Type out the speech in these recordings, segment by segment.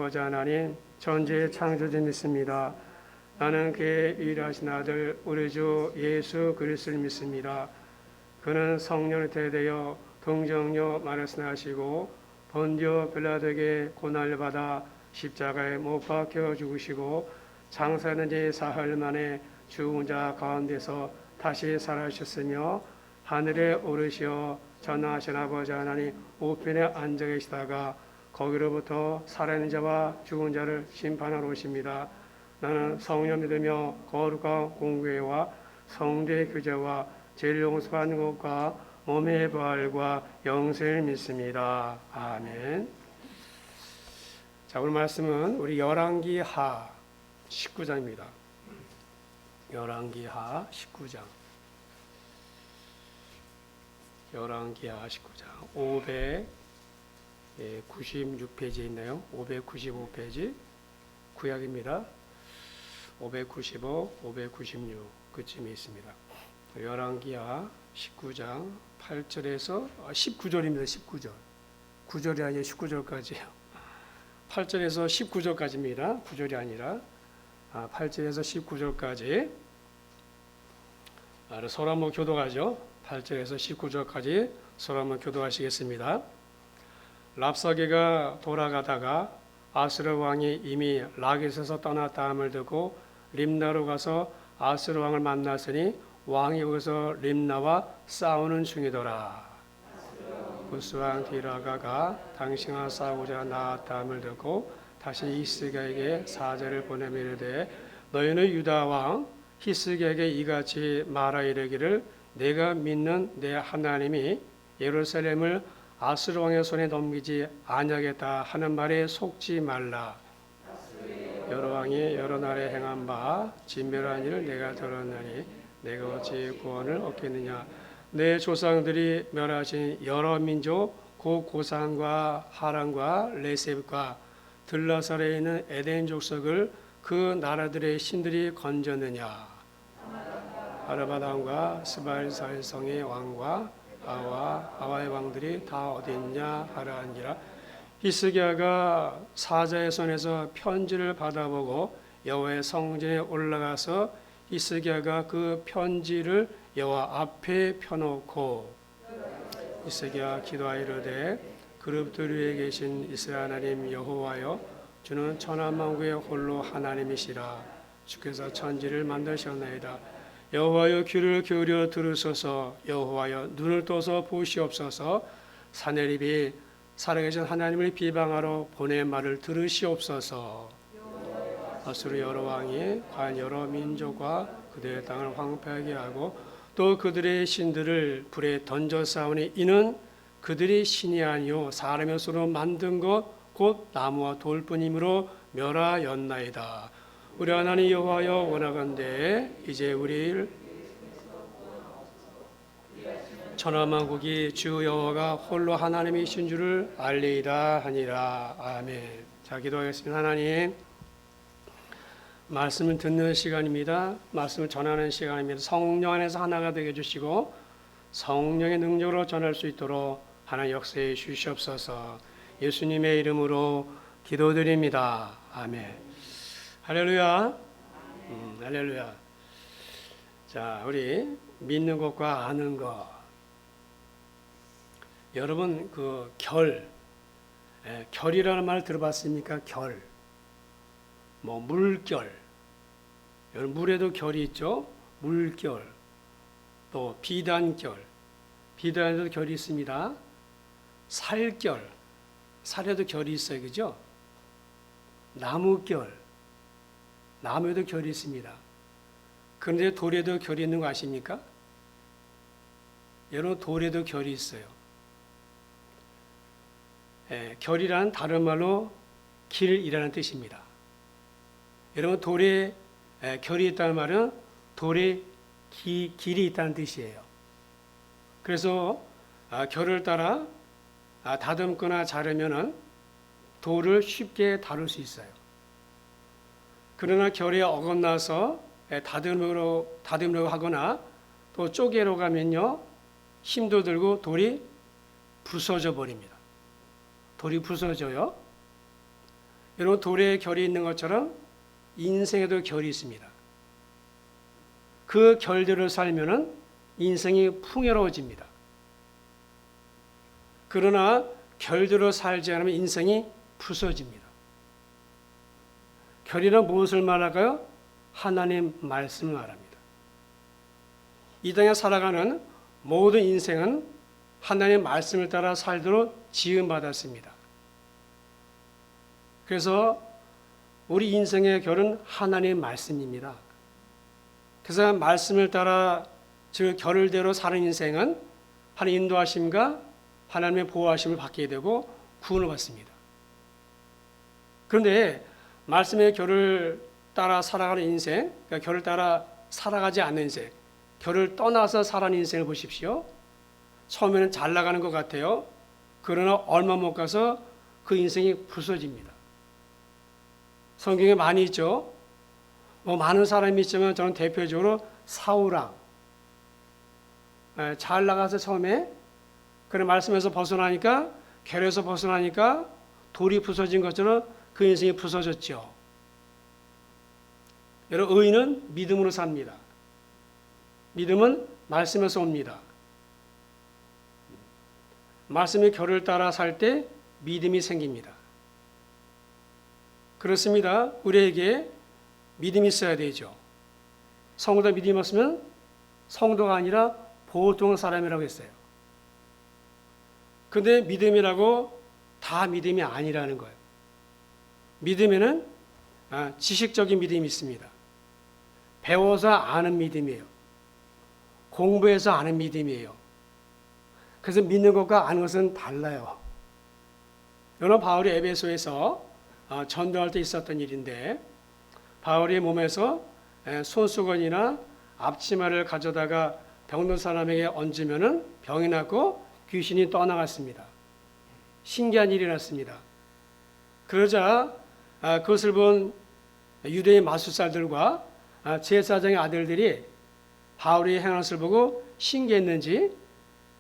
아버지 하나님, 전지의 창조주 믿습니다. 나는 그의 유일하신 아들 우리 주 예수 그리스도를 믿습니다. 그는 성령을 대되어 동정녀 마르스나 하시고 본디오 빌라도에게 고난을 받아 십자가에 못 박혀 죽으시고 장사된 지 사흘 만에 죽은 자 가운데서 다시 살아나셨으며 하늘에 오르시어 전능하신 아버지 하나님 우편에 앉아 계시다가 거기로부터 살아있는 자와 죽은 자를 심판하러 오십니다. 나는 성령 믿으며 거룩한 공교회와 성도의 교제와 죄를 용서받는 것과 몸의 부활과 영생을 믿습니다. 아멘. 자, 오늘 말씀은 우리 열왕기하 19장입니다. 열왕기하 19장. 열왕기하 19장 596페이지에 있네요. 595페이지 구약입니다. 595, 596 그쯤에 있습니다. 열왕기하 19장 8절에서 19절입니다. 19절. 9절이 아니라 19절까지예요. 8절에서 19절까지입니다. 9절이 아니라 8절에서 19절까지 서로 한번 교독하죠. 8절에서 19절까지 서로 한번 교독하시겠습니다. 랍사게가 돌아가다가 아스르 왕이 이미 라깃에서 떠났다함을 듣고 림나로 가서 아스르 왕을 만났으니 왕이 거기서 림나와 싸우는 중이더라. 구스 왕 디라가가 당신과 싸우고자 나왔다함을 듣고 다시 히스기야에게 사절을 보내며 이르되 너희는 유다 왕 히스기야에게 이같이 말하 이르기를 내가 믿는 내 하나님이 예루살렘을 아스르 왕의 손에 넘기지 아니하겠다 하는 말에 속지 말라. 여러 왕이 여러 날에 행한 바 진멸한 일을 내가 들었나니 내가 어찌 구원을 얻겠느냐. 내 조상들이 멸하신 여러 민족 곧 고산과 하란과 레셉과 들라살에 있는 에덴 족속을 그 나라들의 신들이 건졌느냐. 아르바단과 스발살 성의 왕과 아와의 왕들이 다 어디 있냐 하라니라. 히스기야가 사자의 손에서 편지를 받아보고 여호와의 성전에 올라가서 히스기야가 그 편지를 여호와 앞에 펴놓고 히스기야 기도하이르되 그룹들 위에 계신 이스라엘 하나님 여호와여 주는 천하만국의 홀로 하나님이시라. 주께서 천지를 만드셨나이다. 여호와여 귀를 기울여 들으소서. 여호와여 눈을 떠서 보시옵소서. 사내립이 살아계신 하나님을 비방하러 보낸 말을 들으시옵소서. 아수르 여러 왕이 과연 여러 민족과 그들의 땅을 황폐하게 하고 또 그들의 신들을 불에 던져 싸우니 이는 그들이 신이 아니요 사람의 손으로 만든 것 곧 나무와 돌뿐이므로 멸하였나이다. 우리 하나님 여호와여 원하건대 이제 우리를 천하만국이 주 여호와가 홀로 하나님이신 줄을 알리이다 하니라. 아멘. 자, 기도하겠습니다. 하나님, 말씀을 듣는 시간입니다. 말씀을 전하는 시간입니다. 성령 안에서 하나가 되게 해주시고 성령의 능력으로 전할 수 있도록 하나님 역사해 주시옵소서. 예수님의 이름으로 기도드립니다. 아멘. 할렐루야. 할렐루야. 자, 우리 믿는 것과 아는 것. 여러분 그 결이라는 말 들어봤습니까? 결. 뭐 물결. 여러분 물에도 결이 있죠? 물결. 또 비단결. 비단에도 결이 있습니다. 살결. 살에도 결이 있어요. 그죠? 나무결. 나무에도 결이 있습니다. 그런데 돌에도 결이 있는 거 아십니까? 여러분 돌에도 결이 있어요. 결이란 다른 말로 길이라는 뜻입니다. 여러분 돌에 결이 있다는 말은 돌에 길이 있다는 뜻이에요. 그래서 결을 따라 다듬거나 자르면은 돌을 쉽게 다룰 수 있어요. 그러나 결에 어긋나서 다듬으려고 하거나 또 쪼개러 가면요 힘도 들고 돌이 부서져 버립니다. 돌이 부서져요. 여러분, 돌에 결이 있는 것처럼 인생에도 결이 있습니다. 그 결들을 살면은 인생이 풍요로워집니다. 그러나 결들을 살지 않으면 인생이 부서집니다. 결이란 무엇을 말할까요? 하나님 말씀을 말합니다. 이 땅에 살아가는 모든 인생은 하나님의 말씀을 따라 살도록 지음받았습니다. 그래서 우리 인생의 결은 하나님의 말씀입니다. 그래서 말씀을 따라 즉 결을대로 사는 인생은 하나님의 인도하심과 하나님의 보호하심을 받게 되고 구원을 받습니다. 그런데 말씀의 결을 따라 살아가는 인생, 그러니까 결을 따라 살아가지 않는 인생, 결을 떠나서 살아가는 인생을 보십시오. 처음에는 잘 나가는 것 같아요. 그러나 얼마 못 가서 그 인생이 부서집니다. 성경에 많이 있죠. 많은 사람이 있지만 저는 대표적으로 사울왕. 잘 나가서 처음에 그런 말씀에서 벗어나니까, 결에서 벗어나니까 돌이 부서진 것처럼 그 인생이 부서졌죠. 여러분, 의인은 믿음으로 삽니다. 믿음은 말씀에서 옵니다. 말씀의 결을 따라 살 때 믿음이 생깁니다. 그렇습니다. 우리에게 믿음이 있어야 되죠. 성도가 믿음이 없으면 성도가 아니라 보통 사람이라고 했어요. 그런데 믿음이라고 다 믿음이 아니라는 거예요. 믿음에는 지식적인 믿음이 있습니다. 배워서 아는 믿음이에요. 공부해서 아는 믿음이에요. 그래서 믿는 것과 아는 것은 달라요. 여러분, 바울이 에베소에서 전도할 때 있었던 일인데, 바울의 몸에서 손수건이나 앞치마를 가져다가 병든 사람에게 얹으면은 병이 낫고 귀신이 떠나갔습니다. 신기한 일이 났습니다. 그러자 그것을 본 유대인 마술사들과 제사장의 아들들이 바울의 행한 것을 보고 신기했는지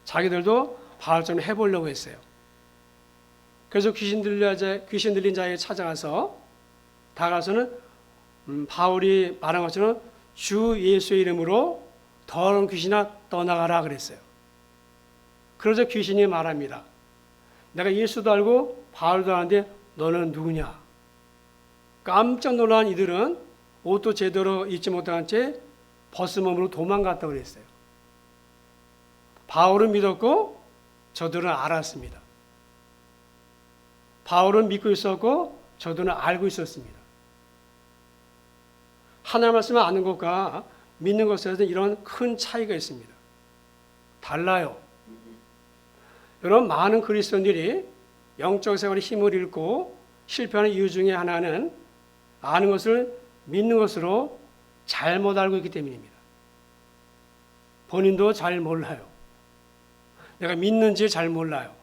자기들도 바울처럼 해보려고 했어요. 그래서 귀신 들린 자에게 찾아가서 다가서는 바울이 말한 것처럼 주 예수의 이름으로 더러운 귀신아 떠나가라 그랬어요. 그러자 귀신이 말합니다. 내가 예수도 알고 바울도 아는데 너는 누구냐? 깜짝 놀란 이들은 옷도 제대로 입지 못한 채 벗은 몸으로 도망갔다고 그랬어요. 바울은 믿었고 저들은 알았습니다. 바울은 믿고 있었고 저들은 알고 있었습니다. 하나님 말씀을 아는 것과 믿는 것에서 이런 큰 차이가 있습니다. 달라요. 여러분, 많은 그리스도인들이 영적 생활에 힘을 잃고 실패하는 이유 중에 하나는 아는 것을 믿는 것으로 잘못 알고 있기 때문입니다. 본인도 잘 몰라요. 내가 믿는지 잘 몰라요.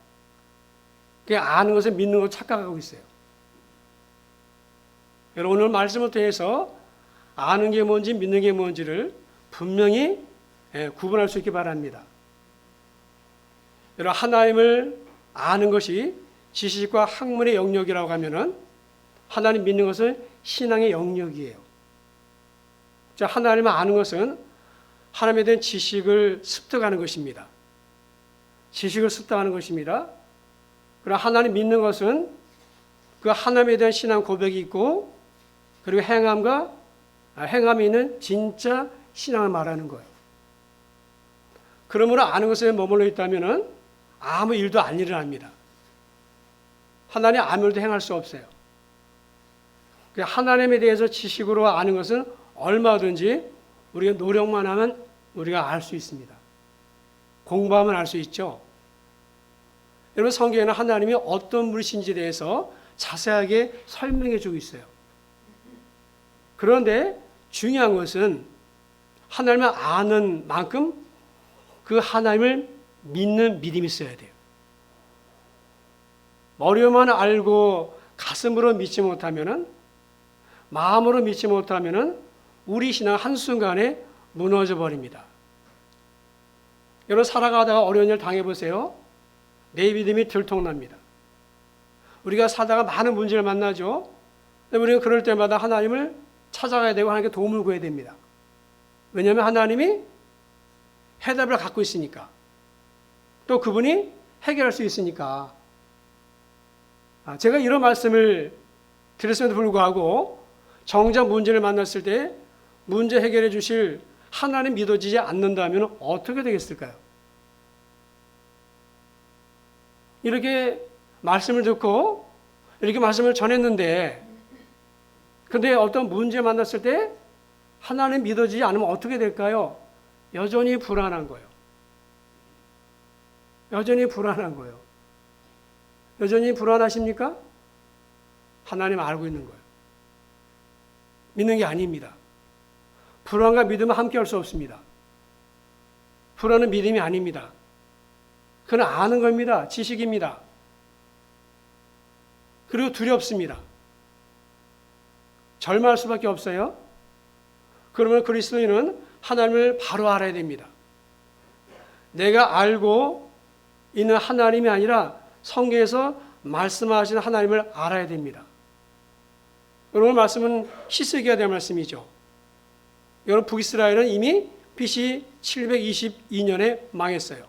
그냥 아는 것을 믿는 걸 착각하고 있어요. 여러분, 오늘 말씀을 통해서 아는 게 뭔지 믿는 게 뭔지를 분명히 구분할 수 있기 바랍니다. 여러분, 하나님을 아는 것이 지식과 학문의 영역이라고 하면은 하나님 믿는 것은 신앙의 영역이에요. 자, 하나님을 아는 것은 하나님에 대한 지식을 습득하는 것입니다. 지식을 습득하는 것입니다. 그리고 하나님 믿는 것은 그 하나님에 대한 신앙 고백이 있고 그리고 행함이 있는 진짜 신앙을 말하는 거예요. 그러므로 아는 것에 머물러 있다면 아무 일도 안 일어납니다. 하나님 아무 일도 행할 수 없어요. 하나님에 대해서 지식으로 아는 것은 얼마든지 우리가 노력만 하면 우리가 알 수 있습니다. 공부하면 알 수 있죠. 여러분, 성경에는 하나님이 어떤 분이신지에 대해서 자세하게 설명해 주고 있어요. 그런데 중요한 것은 하나님을 아는 만큼 그 하나님을 믿는 믿음이 있어야 돼요. 머리로만 알고 가슴으로 믿지 못하면은, 마음으로 믿지 못하면은 우리 신앙 한순간에 무너져 버립니다. 여러분, 살아가다가 어려운 일 당해보세요. 내 믿음이 들통납니다. 우리가 살다가 많은 문제를 만나죠. 우리는 그럴 때마다 하나님을 찾아가야 되고 하나님께 도움을 구해야 됩니다. 왜냐하면 하나님이 해답을 갖고 있으니까. 또 그분이 해결할 수 있으니까. 제가 이런 말씀을 드렸음에도 불구하고 정작 문제를 만났을 때 문제 해결해 주실 하나님 믿어지지 않는다면 어떻게 되겠을까요? 이렇게 말씀을 듣고 이렇게 말씀을 전했는데 근데 어떤 문제 만났을 때 하나님 믿어지지 않으면 어떻게 될까요? 여전히 불안한 거예요. 여전히 불안한 거예요. 여전히 불안하십니까? 하나님 알고 있는 거예요. 믿는 게 아닙니다. 불안과 믿음은 함께 할 수 없습니다. 불안은 믿음이 아닙니다. 그건 아는 겁니다. 지식입니다. 그리고 두렵습니다. 절망할 수밖에 없어요. 그러면 그리스도인은 하나님을 바로 알아야 됩니다. 내가 알고 있는 하나님이 아니라 성경에서 말씀하시는 하나님을 알아야 됩니다. 오늘 말씀은 히스기야에 대한 말씀이죠. 여러분 북이스라엘은 이미 BC 722년에 망했어요.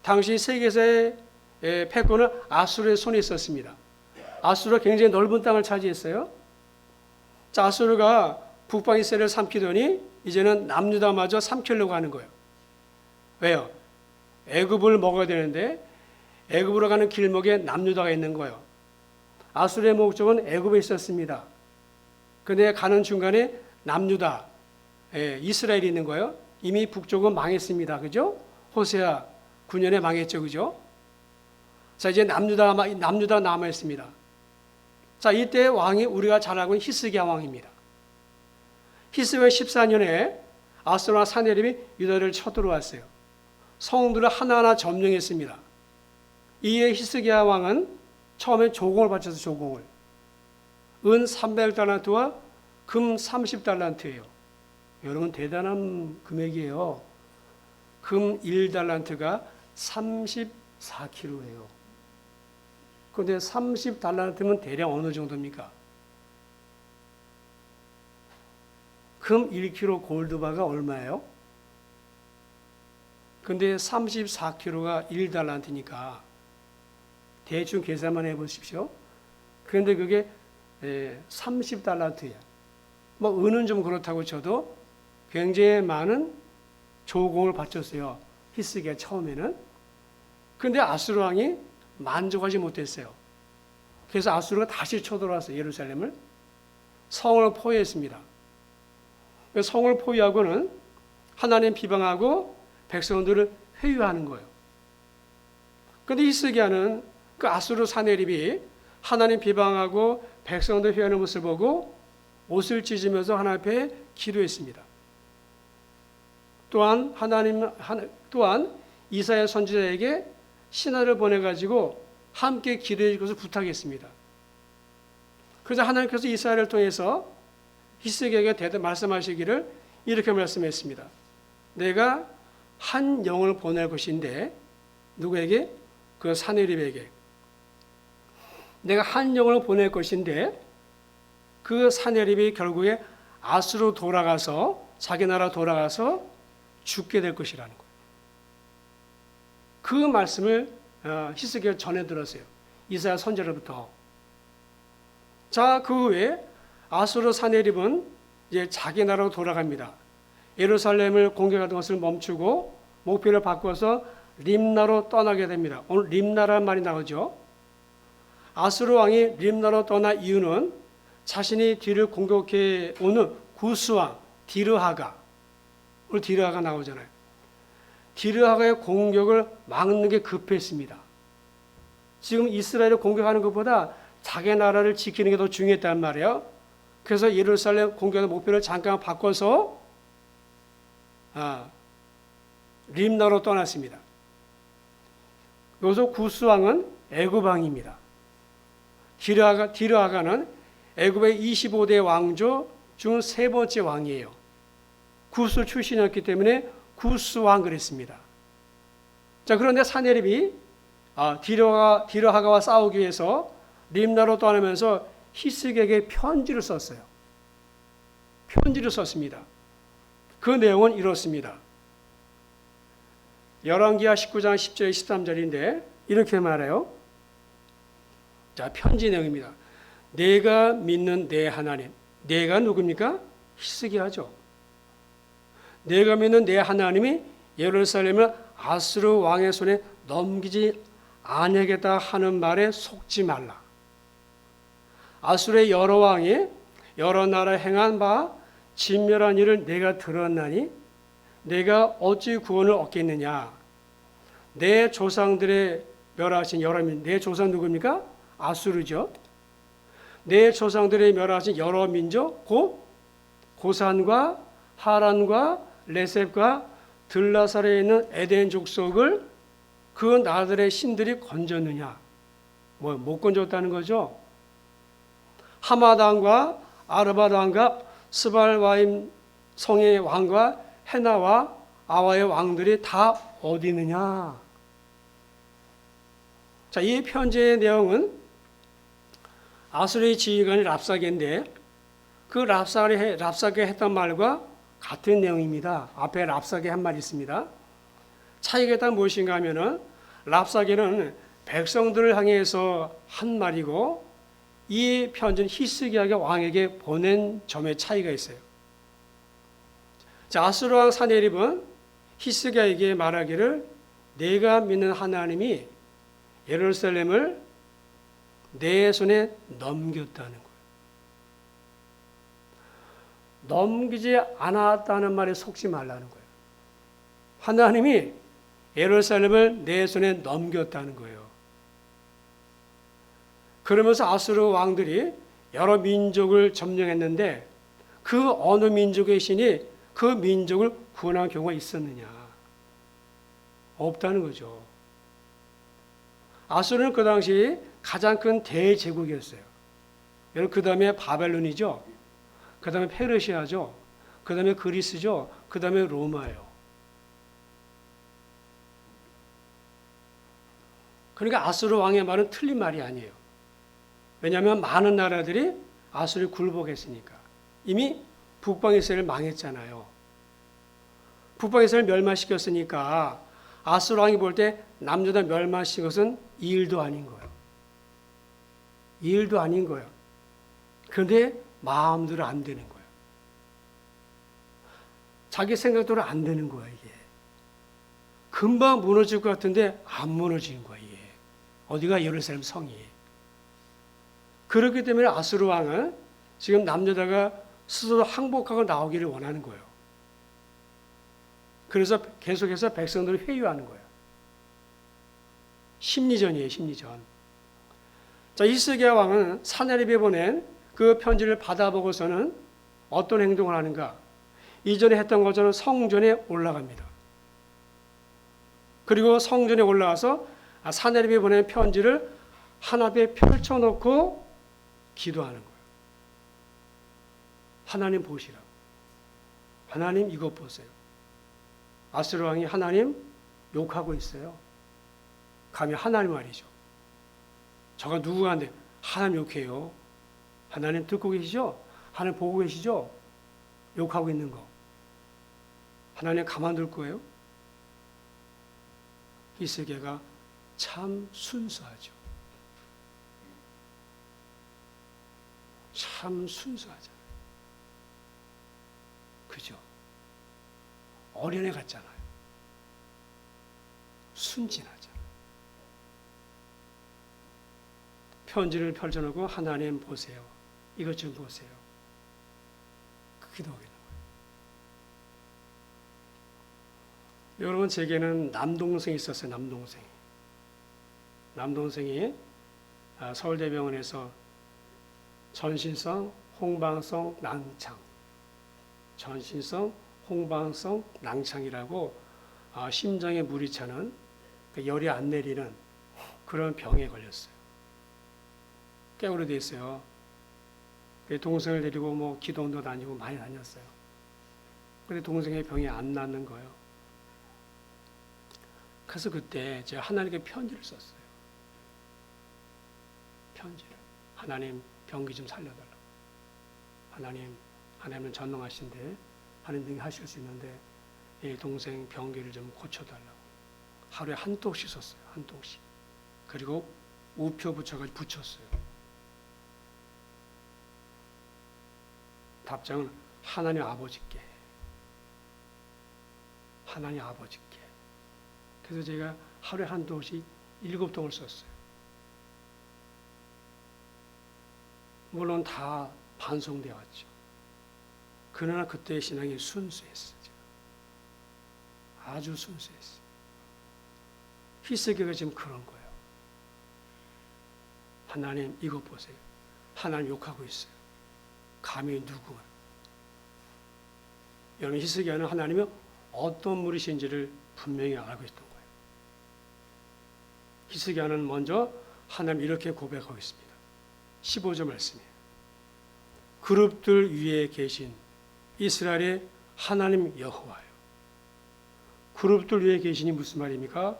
당시 세계에서의 패권은 아수르의 손에 있었습니다. 아수르가 굉장히 넓은 땅을 차지했어요. 자, 아수르가 북방 이스라엘을 삼키더니 이제는 남유다마저 삼키려고 하는 거예요. 왜요? 애굽을 먹어야 되는데 애굽으로 가는 길목에 남유다가 있는 거예요. 아수르의 목적은 애굽에 있었습니다. 그런데 가는 중간에 남유다, 이스라엘이 있는 거예요. 이미 북쪽은 망했습니다. 그죠? 호세아 9년에 망했죠. 그죠? 자, 이제 남유다 남아 있습니다. 자, 이때 왕이 우리가 잘 알고 있는 히스기야 왕입니다. 히스기야 14년에 아수르와 사네립이 유다를 쳐들어왔어요. 성들을 하나하나 점령했습니다. 이에 히스기야 왕은 처음에 조공을 바쳐서 조공을 은 300달란트와 금 30달란트예요. 여러분 대단한 금액이에요. 금 1달란트가 34kg예요. 그런데 30달란트면 대략 어느 정도입니까? 금 1kg 골드바가 얼마예요? 근데 34kg가 1달란트니까 대충 계산만 해보십시오. 그런데 그게 30달란트야. 뭐 은은 좀 그렇다고 쳐도 굉장히 많은 조공을 바쳤어요. 히스기야 처음에는. 그런데 아수르 왕이 만족하지 못했어요. 그래서 아수르가 다시 쳐들어왔어요. 예루살렘을. 성을 포위했습니다. 성을 포위하고는 하나님 비방하고 백성들을 회유하는 거예요. 그런데 히스기야는 그 아수르 사네립이 하나님 비방하고 백성들 회유하는 모습을 보고 옷을 찢으면서 하나님 앞에 기도했습니다. 또한 이사야 선지자에게 신하를 보내가지고 함께 기도해 줄 것을 부탁했습니다. 그래서 하나님께서 이사야를 통해서 히스기야에게 말씀하시기를 이렇게 말씀했습니다. 내가 한 영을 보낼 것인데 누구에게? 그 사네립에게. 내가 한 영을 보낼 것인데 그 사네립이 결국에 아수르로 돌아가서 자기 나라 돌아가서 죽게 될 것이라는 거예요. 그 말씀을 히스기야가 전해 들었어요. 이사야 선지자로부터. 자, 그 후에 아수르 사네립은 이제 자기 나라로 돌아갑니다. 예루살렘을 공격하던 것을 멈추고 목표를 바꿔서 림나로 떠나게 됩니다. 오늘 림나라는 말이 나오죠. 아수르 왕이 림나로 떠난 이유는 자신이 뒤를 공격해 오는 구스왕 디르하가, 오늘 디르하가 나오잖아요. 디르하가의 공격을 막는 게 급했습니다. 지금 이스라엘을 공격하는 것보다 자기 나라를 지키는 게 더 중요했단 말이에요. 그래서 예루살렘 공격의 목표를 잠깐 바꿔서 림나로 떠났습니다. 여기서 구스왕은 애굽 왕입니다. 디르하가는 애굽의 25대 왕조 중 세 번째 왕이에요. 구스 출신이었기 때문에 구스왕 그랬습니다. 자, 그런데 사네립이 디르하가와 싸우기 위해서 림나로 떠나면서 히스기야에게 편지를 썼어요. 편지를 썼습니다. 그 내용은 이렇습니다. 열왕기하 19장 10절 13절인데 이렇게 말해요. 자, 편지 내용입니다. 내가 믿는 내 하나님. 내가 누굽니까? 히스기야죠. 내가 믿는 내 하나님이 예루살렘을 아수르 왕의 손에 넘기지 아니하겠다 하는 말에 속지 말라. 아수르의 여러 왕이 여러 나라 행한 바 진멸한 일을 내가 들었나니 내가 어찌 구원을 얻겠느냐. 내 조상들의 멸하신 여러 민, 내 조상 누굽니까? 아수르죠. 내 조상들의 멸하신 여러 민족 곧 고산과 하란과 레셉과 들라살에 있는 에덴 족속을 그 나라들의 신들이 건졌느냐. 뭐 못 건졌다는 거죠. 하마단과 아르바단과 스발와임 성의 왕과 헤나와 아와의 왕들이 다 어디 있느냐. 자, 이 편지의 내용은 아수르의 지휘관이 랍사게인데 그 랍사게 했던 말과 같은 내용입니다. 앞에 랍사게 한 말 있습니다. 차이가 있다는 무엇인가 하면은 랍사게는 백성들을 향해서 한 말이고 이 편지는 히스기야가 왕에게 보낸 점의 차이가 있어요. 자, 아수르 왕 사네립은 히스기야에게 말하기를 내가 믿는 하나님이 예루살렘을 내 손에 넘겼다는 거예요. 넘기지 않았다는 말에 속지 말라는 거예요. 하나님이 예루살렘을 내 손에 넘겼다는 거예요. 그러면서 아수르 왕들이 여러 민족을 점령했는데 그 어느 민족의 신이 그 민족을 구원한 경우가 있었느냐? 없다는 거죠. 아수르는 그 당시 가장 큰 대제국이었어요. 여러분, 그 다음에 바벨론이죠. 그 다음에 페르시아죠. 그 다음에 그리스죠. 그 다음에 로마예요. 그러니까 아수르 왕의 말은 틀린 말이 아니에요. 왜냐하면 많은 나라들이 아수르를 굴복했으니까. 이미 북방 이스라엘 망했잖아요. 북방 이스라엘 멸망시켰으니까 아수르 왕이 볼 때 남유다 멸망시킨 것은 이 일도 아닌 거예요. 이 일도 아닌 거예요. 그런데 마음대로 안 되는 거예요. 자기 생각대로 안 되는 거야, 이게. 금방 무너질 것 같은데 안 무너지는 거야, 이게. 어디가 예루살렘 성이. 그렇기 때문에 아수르 왕은 지금 남유다가 스스로 항복하고 나오기를 원하는 거예요. 그래서 계속해서 백성들을 회유하는 거예요. 심리전이에요, 심리전. 자, 히스기야 왕은 사네립에 보낸 그 편지를 받아보고서는 어떤 행동을 하는가? 이전에 했던 것처럼 성전에 올라갑니다. 그리고 성전에 올라가서 사네립에 보낸 편지를 하나님에 펼쳐놓고 기도하는 거예요. 하나님 보시라고. 하나님 이것 보세요. 아수르 왕이 하나님 욕하고 있어요. 감히 하나님 말이죠. 저가 누구가 한데 하나님 욕해요. 하나님 듣고 계시죠? 하나님 보고 계시죠? 욕하고 있는 거. 하나님 가만둘 거예요? 히스기야가 참 순수하죠. 참 순수하잖아요. 그죠? 어린애 같잖아요. 순진하잖아요. 편지를 펼쳐놓고 하나님 보세요. 이것 좀 보세요. 기도하겠는 거예요. 여러분, 제게는 남동생이 있었어요. 남동생이 서울대병원에서 전신성 홍방성 낭창이라고 심장에 물이 차는 열이 안 내리는 그런 병에 걸렸어요. 꽤 오래됐어요. 동생을 데리고 뭐 기도원도 다니고 많이 다녔어요. 근데 동생의 병이 안 낫는 거예요. 그래서 그때 제가 하나님께 편지를 썼어요. 편지를. 하나님 병기 좀 살려달라고. 하나님은 전능하신데 하나님 등이 하실 수 있는데 이 동생 병기를 좀 고쳐달라고. 하루에 한 통씩 썼어요. 한 통씩. 그리고 우표 붙여가지고 붙였어요. 답장은 하나님 아버지께. 하나님 아버지께. 그래서 제가 하루에 한 통씩 7통을 썼어요. 물론 다 반송되어 왔죠. 그러나 그때의 신앙이 순수했어요. 아주 순수했어요. 히스기야가 지금 그런 거예요. 하나님 이것 보세요. 하나님 욕하고 있어요. 감히 누구가. 여러분 히스기야는 하나님이 어떤 분이신지를 분명히 알고 있던 거예요. 히스기야는 먼저 하나님 이렇게 고백하고 있습니다. 15절 말씀이에요. 그룹들 위에 계신 이스라엘의 하나님 여호와요. 그룹들 위에 계시니 무슨 말입니까?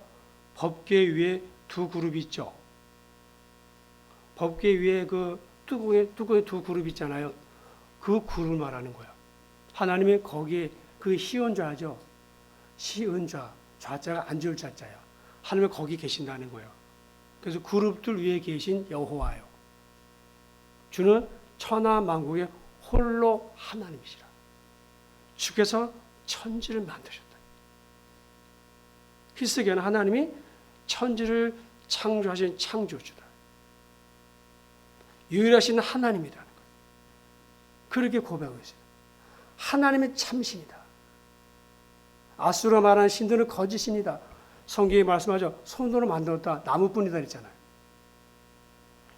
법궤 위에 두 그룹이 있죠. 법궤 위에 그 뚜껑에 두 그룹 있잖아요. 그 그룹을 말하는 거야. 하나님이 거기에 그 시온좌죠. 시은좌, 좌자가 앉을 좌자야. 하나님이 거기 계신다는 거예요. 그래서 그룹들 위에 계신 여호와요. 주는 천하 만국의 홀로 하나님이시라. 주께서 천지를 만드셨다. 히스기야는 하나님이 천지를 창조하신 창조주다. 유일하신 하나님이라는 거예요. 그렇게 고백하고 있어요. 하나님의 참신이다. 아수르가 말하는 신들은 거짓신이다. 성경이 말씀하죠. 손으로 만들었다. 나무뿐이다 그랬잖아요.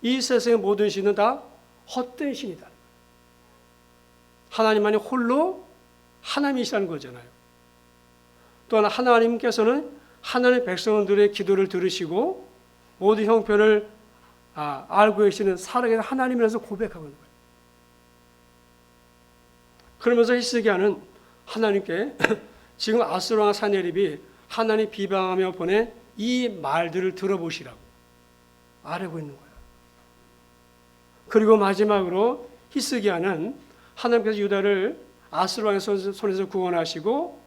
이 세상의 모든 신은 다 헛된 신이다. 하나님만이 홀로 하나님이시라는 거잖아요. 또한 하나님께서는 하나님의 백성들의 기도를 들으시고 모든 형편을 알고 계시는 살아계신 하나님이라서 고백하고 있는 거예요. 그러면서 히스기야는 하나님께 지금 아수르 왕 사네립이 하나님 비방하며 보낸 이 말들을 들어보시라고 아뢰고 있는 거예요. 그리고 마지막으로 히스기야는 하나님께서 유다를 아수르 왕의 손에서 구원하시고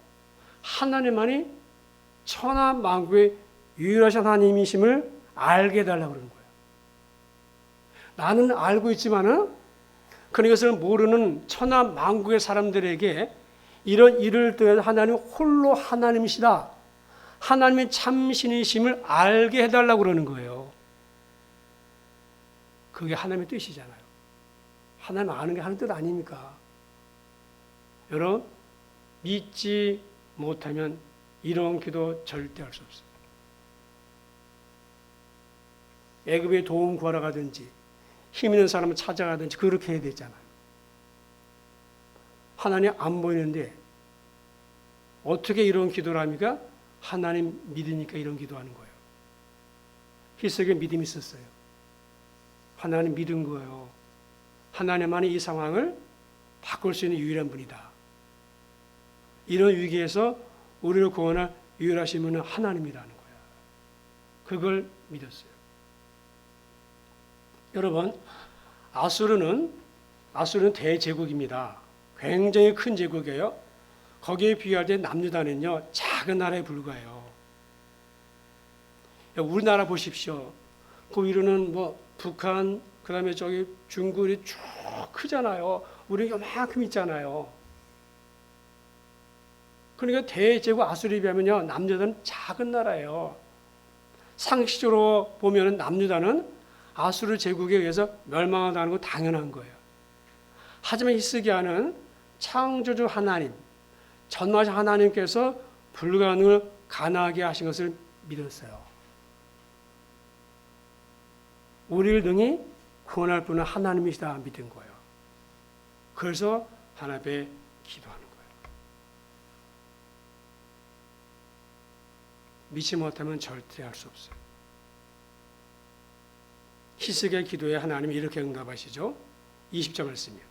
하나님만이 천하 만국의 유일하신 하나님이심을 알게 해달라고 그러는 거예요. 나는 알고 있지만은 그것을 모르는 천하 만국의 사람들에게 이런 일을 통해서 하나님 홀로 하나님이시다. 하나님의 참신이심을 알게 해달라고 그러는 거예요. 그게 하나님의 뜻이잖아요. 하나님 아는 게 하는 뜻 아닙니까? 여러분, 믿지 못하면 이런 기도 절대 할 수 없어요. 애굽에 도움 구하러 가든지 힘 있는 사람을 찾아가든지 그렇게 해야 되잖아요. 하나님 안 보이는데 어떻게 이런 기도를 합니까? 하나님 믿으니까 이런 기도하는 거예요. 히스기야 믿음이 있었어요. 하나님 믿은 거예요. 하나님만이 이 상황을 바꿀 수 있는 유일한 분이다. 이런 위기에서 우리를 구원할 유일하신 분은 하나님이라는 거야. 그걸 믿었어요. 여러분, 아수르는 대제국입니다. 굉장히 큰 제국이에요. 거기에 비할 때 남유다는요 작은 나라에 불과해요. 우리나라 보십시오. 그 위로는 뭐 북한, 그다음에 저기 중국이 쭉 크잖아요. 우리 요만큼 있잖아요. 그러니까 대제국 아수르에 비하면요 남유다는 작은 나라예요. 상식적으로 보면은 남유다는 아수르 제국에 의해서 멸망한다는 건 당연한 거예요. 하지만 히스기야는 창조주 하나님, 전능하신 하나님께서 불가능을 가능하게 하신 것을 믿었어요. 우리를 능히 구원할 분은 하나님이시다 믿은 거예요. 그래서 하나님 앞에 기도하는 거예요. 믿지 못하면 절대 할 수 없어요. 히스기야 기도에 하나님이 이렇게 응답하시죠. 20절 말씀이요.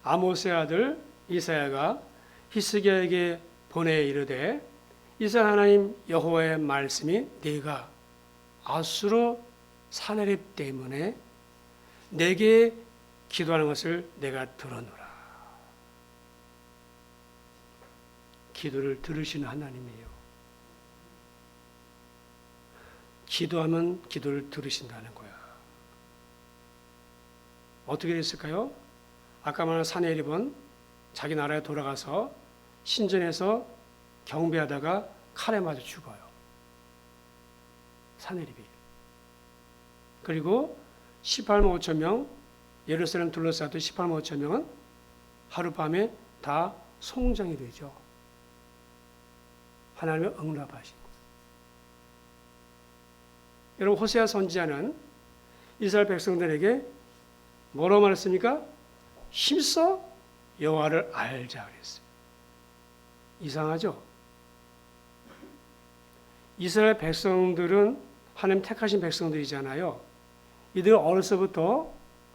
아모스의 아들 이사야가 히스기야에게 보내 이르되 이스라엘 하나님 여호와의 말씀이 네가 아수르 사네립 때문에 내게 기도하는 것을 내가 들어노라. 기도를 들으시는 하나님이에요. 기도하면 기도를 들으신다는 거야. 어떻게 됐을까요? 아까 말한 사내립은 자기 나라에 돌아가서 신전에서 경배하다가 칼에 맞아 죽어요. 사내립이. 그리고 18만 5천 명, 예루살렘 둘러싸던 18만 5천 명은 하룻밤에 다 송장이 되죠. 하나님의 응답하신 것. 여러분, 호세아 선지자는 이스라엘 백성들에게 뭐라고 말했습니까? 힘써 여호와를 알자 그랬어요. 이상하죠? 이스라엘 백성들은 하나님 택하신 백성들이잖아요. 이들 어려서부터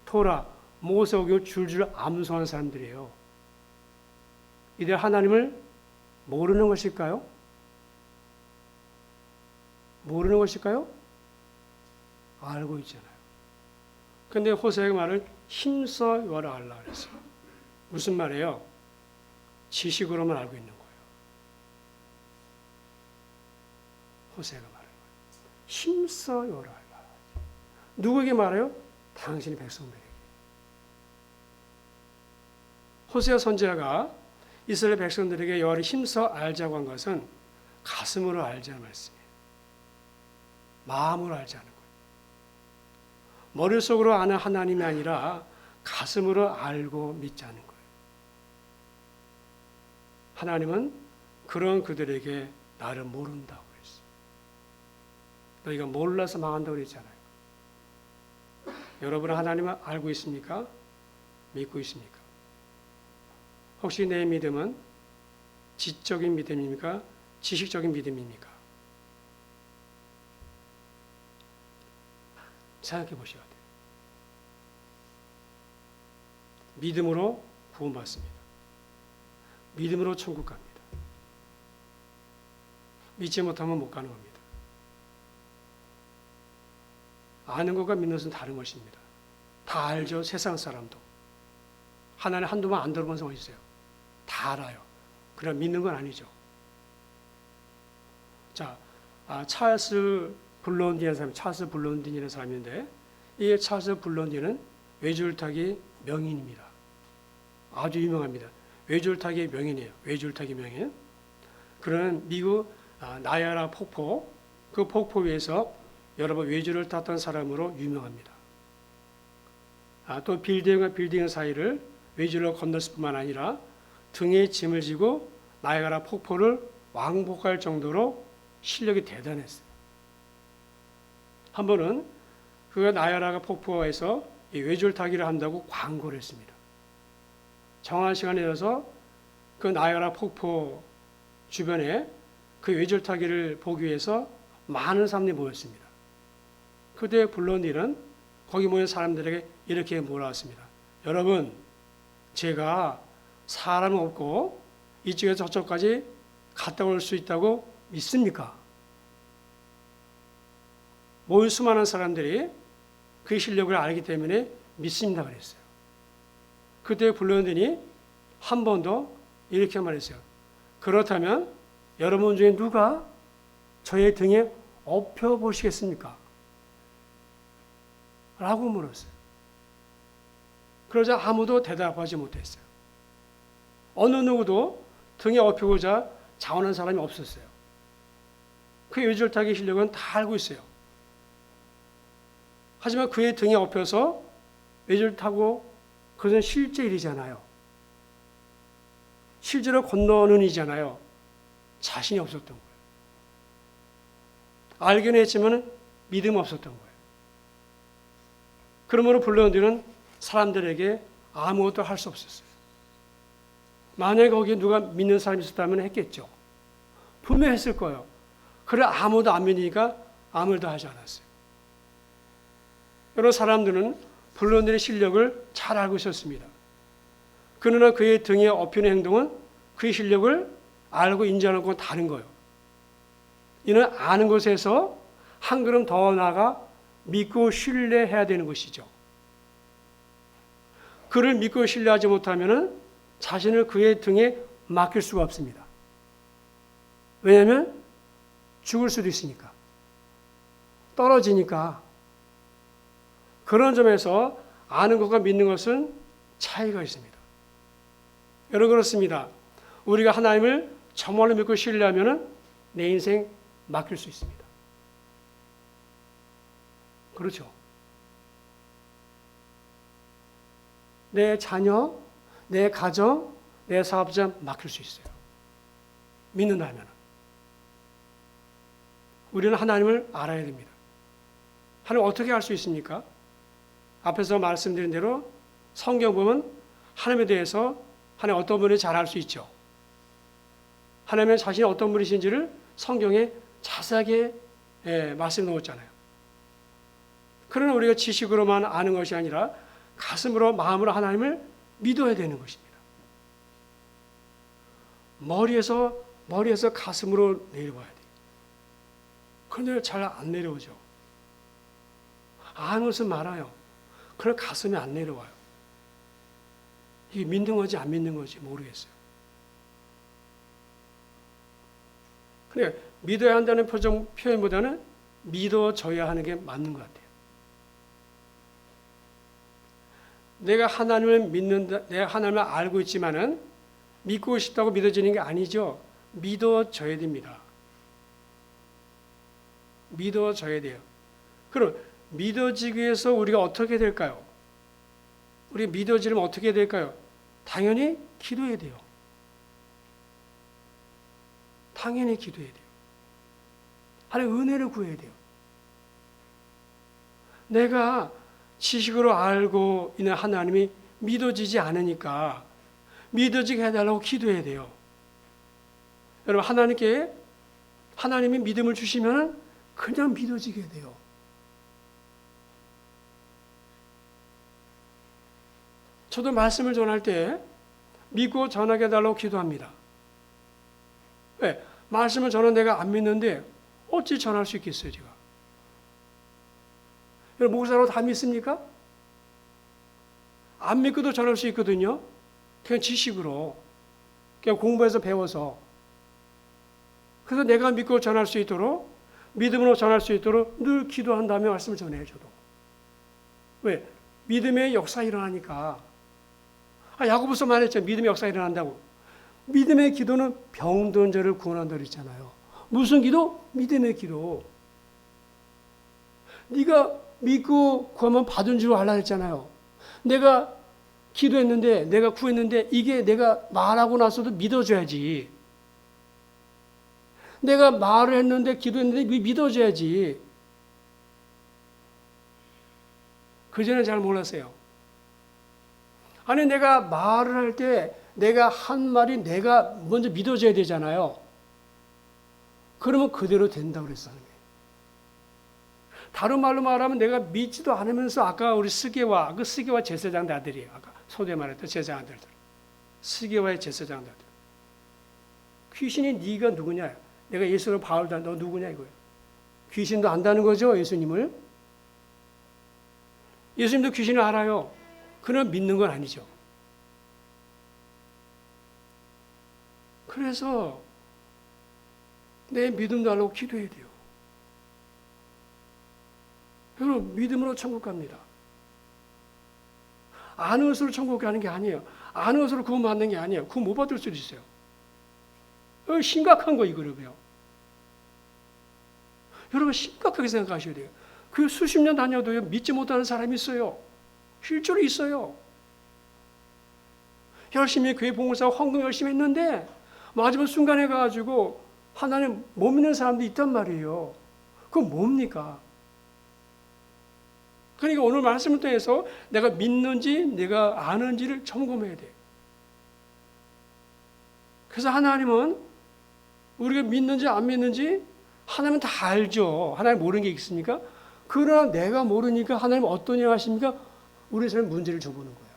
토라, 모세오경을 줄줄 암송하는 사람들이에요. 이들 하나님을 모르는 것일까요? 모르는 것일까요? 알고 있잖아요. 근데 호세아의 말을 힘써 여호와를 알라 그랬어요. 무슨 말이에요? 지식으로만 알고 있는 거예요. 호세아가 말해요. 힘써 여호와를 알라. 누구에게 말해요? 당신의 백성들에게. 호세아 선지자가 이스라엘 백성들에게 여호와를 힘써 알자고 한 것은 가슴으로 알자는 말씀이에요. 마음으로 알자는 거예요. 머릿속으로 아는 하나님이 아니라 가슴으로 알고 믿자는 거예요. 하나님은 그런 그들에게 나를 모른다고 그랬어요. 너희가 몰라서 망한다고 그랬잖아요. 여러분은 하나님을 알고 있습니까? 믿고 있습니까? 혹시 내 믿음은 지적인 믿음입니까? 지식적인 믿음입니까? 생각해 보셔야 돼요. 믿음으로 구원받습니다. 믿음으로 천국 갑니다. 믿지 못하면 못 가는 겁니다. 아는 것과 믿는 것은 다른 것입니다. 다 알죠. 세상 사람도. 하나님 한두 번 안 들어본 사람이 있어요. 다 알아요. 그러나 믿는 건 아니죠. 자, 찰스 블론딘이라는 사람인데, 이 찰스 블론딘은 외줄타기 명인입니다. 아주 유명합니다. 외줄타기 명인이에요. 외줄타기 명인. 그는 미국 나이아가라 폭포, 그 폭포 위에서 여러 번 외줄을 탔던 사람으로 유명합니다. 또 빌딩과 빌딩 사이를 외줄로 건넜을 뿐만 아니라 등에 짐을 지고 나이아가라 폭포를 왕복할 정도로 실력이 대단했어요. 한 번은 그가 나이아가라 폭포에서 이 외줄 타기를 한다고 광고를 했습니다. 정한 시간에 이어서 그 나이아가라 폭포 주변에 그 외줄 타기를 보기 위해서 많은 사람들이 모였습니다. 그때 블론디는 거기 모인 사람들에게 이렇게 몰아왔습니다. 여러분, 제가 사람 없고 이쪽에서 저쪽까지 갔다 올 수 있다고 믿습니까? 모인 수많은 사람들이 그 실력을 알기 때문에 믿습니다 그랬어요. 그때 블론딘이 한 번 더 이렇게 말했어요. 그렇다면 여러분 중에 누가 저의 등에 엎혀 보시겠습니까? 라고 물었어요. 그러자 아무도 대답하지 못했어요. 어느 누구도 등에 엎히고자 자원한 사람이 없었어요. 그 외줄타기 실력은 다 알고 있어요. 하지만 그의 등에 엎혀서 외줄 타고 그것은 실제 일이잖아요. 실제로 건너는 일이잖아요. 자신이 없었던 거예요. 알기는 했지만 믿음 없었던 거예요. 그러므로 블론디는 사람들에게 아무것도 할 수 없었어요. 만약에 거기에 누가 믿는 사람이 있었다면 했겠죠. 분명히 했을 거예요. 그래 아무도 안 믿으니까 아무 일도 하지 않았어요. 여러 사람들은 블론디의 실력을 잘 알고 있었습니다. 그러나 그의 등에 엎이는 행동은 그의 실력을 알고 인정하는 건 다른 거예요. 이는 아는 것에서 한 걸음 더 나아가 믿고 신뢰해야 되는 것이죠. 그를 믿고 신뢰하지 못하면 자신을 그의 등에 맡길 수가 없습니다. 왜냐하면 죽을 수도 있으니까. 떨어지니까. 그런 점에서 아는 것과 믿는 것은 차이가 있습니다. 여러분 그렇습니다. 우리가 하나님을 정말로 믿고 신뢰하면 내 인생 맡길 수 있습니다. 그렇죠. 내 자녀, 내 가정, 내 사업자 맡길 수 있어요. 믿는다면. 우리는 하나님을 알아야 됩니다. 하나님 어떻게 알 수 있습니까? 앞에서 말씀드린 대로 성경 보면 하나님에 대해서 하나님 어떤 분인지 잘 알 수 있죠. 하나님의 자신이 어떤 분이신지를 성경에 자세하게 말씀해 놓았잖아요. 그러나 우리가 지식으로만 아는 것이 아니라 가슴으로 마음으로 하나님을 믿어야 되는 것입니다. 머리에서 가슴으로 내려와야 돼요. 그런데 잘 안 내려오죠. 아는 것은 많아요. 그러나 가슴에 안 내려와요. 이게 믿는 건지 안 믿는 건지 모르겠어요. 근데 믿어야 한다는 표현보다는 믿어져야 하는 게 맞는 것 같아요. 내가 하나님을 믿는다, 내가 하나님을 알고 있지만은 믿고 싶다고 믿어지는 게 아니죠. 믿어져야 됩니다. 믿어져야 돼요. 그럼 믿어지기 위해서 우리가 어떻게 될까요? 우리가 믿어지려면 어떻게 될까요? 당연히 기도해야 돼요. 당연히 기도해야 돼요. 하나님 은혜를 구해야 돼요. 내가 지식으로 알고 있는 하나님이 믿어지지 않으니까 믿어지게 해달라고 기도해야 돼요. 여러분 하나님께 하나님이 믿음을 주시면 그냥 믿어지게 돼요. 저도 말씀을 전할 때 믿고 전하게 해달라고 기도합니다. 왜? 말씀을 전한 내가 안 믿는데 어찌 전할 수 있겠어요, 제가? 여러분, 목사로 다 믿습니까? 안 믿고도 전할 수 있거든요. 그냥 지식으로, 그냥 공부해서 배워서. 그래서 내가 믿고 전할 수 있도록, 믿음으로 전할 수 있도록 늘 기도한 다음에 말씀을 전해요, 저도. 왜? 믿음의 역사 일어나니까. 야고보서 말했죠. 믿음의 역사 일어난다고. 믿음의 기도는 병든 자를 구원한다 그랬잖아요. 무슨 기도? 믿음의 기도. 네가 믿고 구하면 받은 줄 알라 했잖아요. 내가 기도했는데, 내가 구했는데 이게 내가 말하고 나서도 믿어줘야지. 내가 말을 했는데 기도했는데 믿어줘야지. 그전에 잘 몰랐어요. 아니 내가 말을 할 때 내가 한 말이 내가 먼저 믿어줘야 되잖아요. 그러면 그대로 된다고 그랬어요. 다른 말로 말하면 내가 믿지도 않으면서 아까 우리 스게와 제사장들 아들이에요. 아까 소대 말했던 제사장들. 스게와의 제사장들. 귀신이 네가 누구냐? 내가 예수를 바울다. 너 누구냐 이거예요. 귀신도 안다는 거죠, 예수님을. 예수님도 귀신을 알아요. 그러나 믿는 건 아니죠. 그래서 내 믿음도 하려고 기도해야 돼요. 여러분 믿음으로 천국 갑니다. 아는 것으로 천국 가는 게 아니에요. 아는 것으로 구원 받는 게 아니에요. 구원 못 받을 수도 있어요. 심각한 거 이거라고요. 여러분 심각하게 생각하셔야 돼요. 그 수십 년 다녀도요 믿지 못하는 사람이 있어요. 실제로 있어요. 열심히 교회 봉사하고 헌금 열심히 했는데 마지막 순간에 가가지고 하나님 못 믿는 사람도 있단 말이에요. 그건 뭡니까? 그러니까 오늘 말씀을 통해서 내가 믿는지 내가 아는지를 점검해야 돼. 그래서 하나님은 우리가 믿는지 안 믿는지 하나님은 다 알죠. 하나님 모르는 게 있습니까? 그러나 내가 모르니까 하나님 어떤 일 하십니까? 우리 삶에 문제를 줘보는 거예요.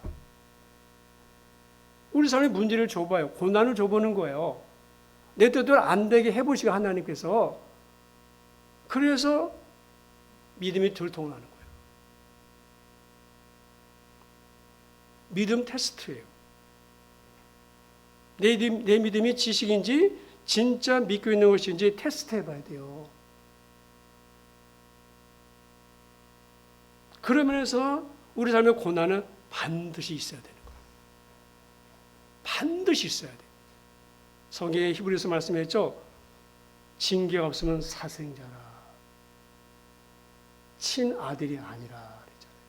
우리 삶에 문제를 줘봐요. 고난을 줘보는 거예요. 내 뜻대로 안 되게 해보시고 하나님께서. 그래서 믿음이 들통나는 거예요. 믿음 테스트예요. 내 믿음이 지식인지 진짜 믿고 있는 것인지 테스트 해봐야 돼요. 그러면서 우리 삶의 고난은 반드시 있어야 되는 거예요. 반드시 있어야 돼요. 성경에 히브리서 말씀했죠. 징계가 없으면 사생자라. 친아들이 아니라 그랬잖아요.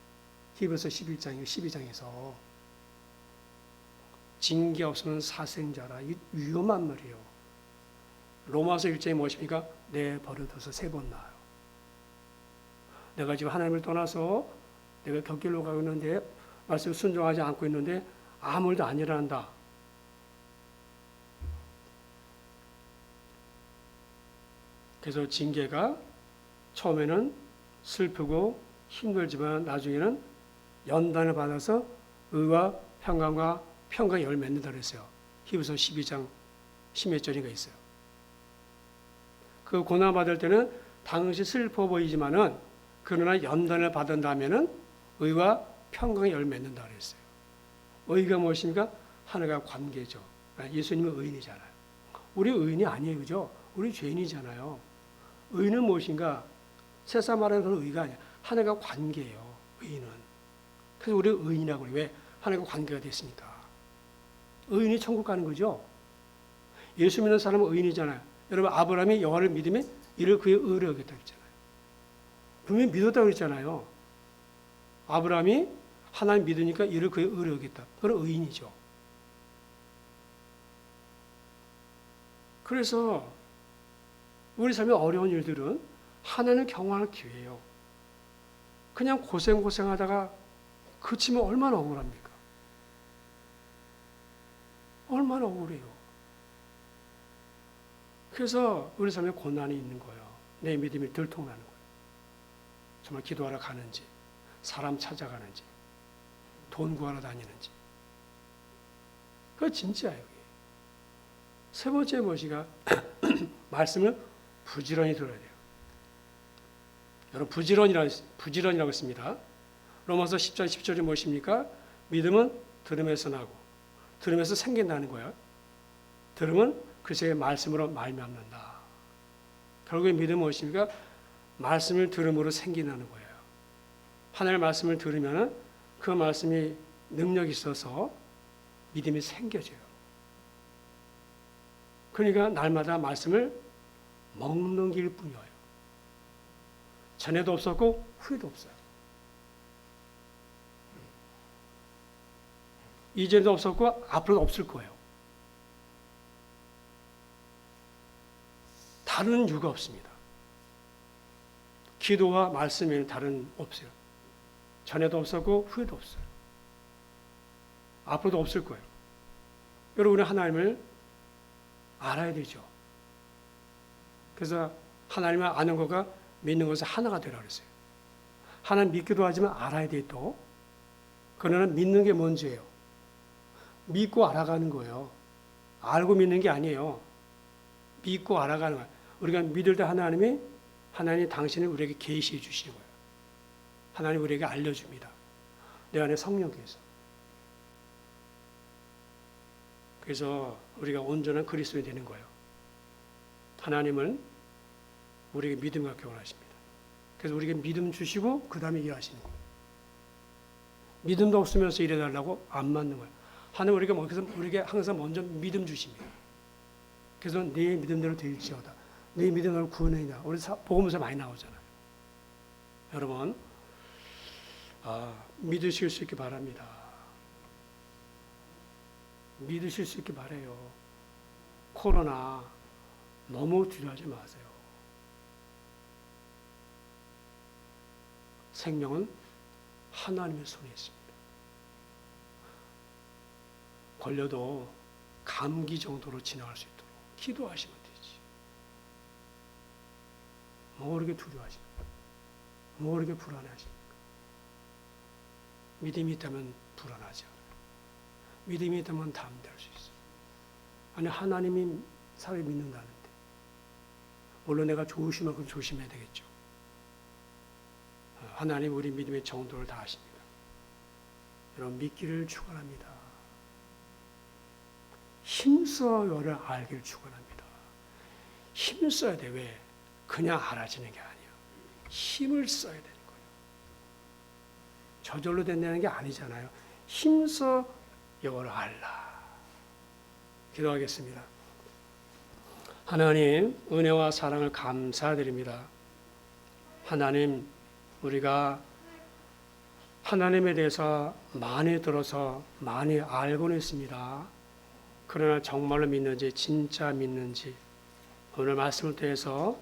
히브리서 11장, 12장에서 징계 없으면 사생자라. 위험한 말이에요. 로마서 1장이 무엇입니까? 내 버릇어서 3번 나아요. 내가 지금 하나님을 떠나서 내가 곁길로 가고 있는데 말씀을 순종하지 않고 있는데 아무 일도 안 일어난다. 그래서 징계가 처음에는 슬프고 힘들지만 나중에는 연단을 받아서 의와 평강과 평강의 열매 맺는다 그랬어요. 히브리서 12장 10몇 절인가 있어요. 그 고난 받을 때는 당시 슬퍼 보이지만은 그러나 연단을 받은 다음에는 의와 평강의 열매 맺는다 그랬어요. 의가 무엇입니까? 하나가 관계죠. 예수님은 의인이잖아요. 우리 의인이 아니에요, 그죠? 우리 죄인이잖아요. 의는 무엇인가? 세상 말하는 그런 의가 아니야. 하나가 관계예요. 의인은. 그래서 우리 의인이라고 그래요. 왜? 하나가 관계가 됐으니까. 의인이 천국 가는 거죠. 예수 믿는 사람은 의인이잖아요. 여러분 아브라함이 여호와를 믿으면 이를 그의 의로 여겼다 그랬잖아요. 분명히 믿었다고 그랬잖아요. 아브라함이 하나님 믿으니까 이를 그의 의로 여겼다. 그건 의인이죠. 그래서 우리 삶의 어려운 일들은 하나님을 경험할 기회예요. 그냥 고생하다가 그치면 얼마나 억울합니까? 얼마나 억울해요. 그래서 우리 삶에 고난이 있는 거예요. 내 믿음이 들통나는 거예요. 정말 기도하러 가는지, 사람 찾아가는지, 돈 구하러 다니는지. 그거 진짜예요. 세 번째 무엇이가 말씀을 부지런히 들어야 돼요. 여러분 부지런이라고 했습니다. 로마서 10장 10절이 무엇입니까? 믿음은 들음에서 나고 들음에서 생긴다는 거예요. 들음은 그리스도의 말씀으로 말미암는다. 결국에 믿음은 무엇입니까? 말씀을 들음으로 생긴다는 거예요. 하나님의 말씀을 들으면 그 말씀이 능력이 있어서 믿음이 생겨져요. 그러니까 날마다 말씀을 먹는 길 뿐이에요. 전에도 없었고 후에도 없어요. 이제도 없었고 앞으로도 없을 거예요. 다른 이유가 없습니다. 기도와 말씀에는 다른 없어요. 전에도 없었고 후에도 없어요. 앞으로도 없을 거예요. 여러분은 하나님을 알아야 되죠. 그래서 하나님을 아는 것과 믿는 것은 하나가 되라 그랬어요. 하나님 믿기도 하지만 알아야 돼 또. 그러나 믿는 게 먼저예요. 믿고 알아가는 거예요. 알고 믿는 게 아니에요. 믿고 알아가는 거예요. 우리가 믿을 때 하나님이 당신을 우리에게 계시해 주시는 거예요. 하나님 우리에게 알려줍니다. 내 안에 성령께서. 그래서 우리가 온전한 그리스도인이 되는 거예요. 하나님은 우리에게 믿음 갖게 원하십니다. 그래서 우리에게 믿음 주시고 그 다음에 일하시는 거예요. 믿음도 없으면서 일해달라고 안 맞는 거예요. 하나님 우리에게 항상 먼저 믿음 주십니다. 그래서 네 믿음대로 될지어다. 네 믿음대로 구원이다. 우리 복음서 많이 나오잖아요. 여러분 믿으실 수 있게 바랍니다. 믿으실 수 있게 바래요. 코로나 너무 두려워하지 마세요. 생명은 하나님의 손에 있습니다. 걸려도 감기 정도로 지나갈 수 있도록 기도하시면 되지. 뭐 그렇게 두려워하십니까? 뭐 그렇게 불안하십니까? 믿음이 있다면 불안하지 않아요. 믿음이 있다면 담대할 수 있어요. 아니 하나님이 사람을 믿는다는데 물론 내가 좋으신 만큼 조심해야 되겠죠. 하나님 우리 믿음의 정도를 다 아십니다. 여러분 믿기를 축원합니다. 힘써요를 알기를 축원합니다. 힘써야 돼. 왜? 그냥 알아지는 게 아니에요. 힘을 써야 되는 거예요. 저절로 된다는 게 아니잖아요. 힘써 여호와를 알라. 기도하겠습니다. 하나님, 은혜와 사랑을 감사드립니다. 하나님, 우리가 하나님에 대해서 많이 들어서 많이 알고는 있습니다. 그러나 정말로 믿는지, 진짜 믿는지 오늘 말씀을 통해서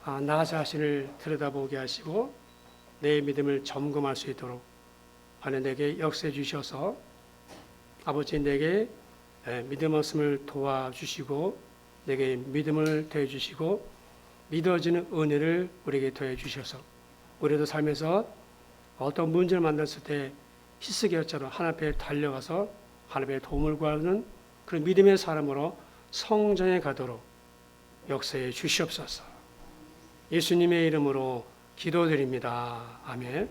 나 자신을 들여다보게 하시고 내 믿음을 점검할 수 있도록 하나님 내게 역사해 주셔서 아버지 내게 믿음 없음을 도와주시고 내게 믿음을 더해 주시고 믿어지는 은혜를 우리에게 더해 주셔서 우리도 삶에서 어떤 문제를 만났을 때 히스기야처럼 하나님 앞에 달려가서 하나님의 도움을 구하는 그런 믿음의 사람으로 성전에 가도록 역사해 주시옵소서. 예수님의 이름으로 기도드립니다. 아멘.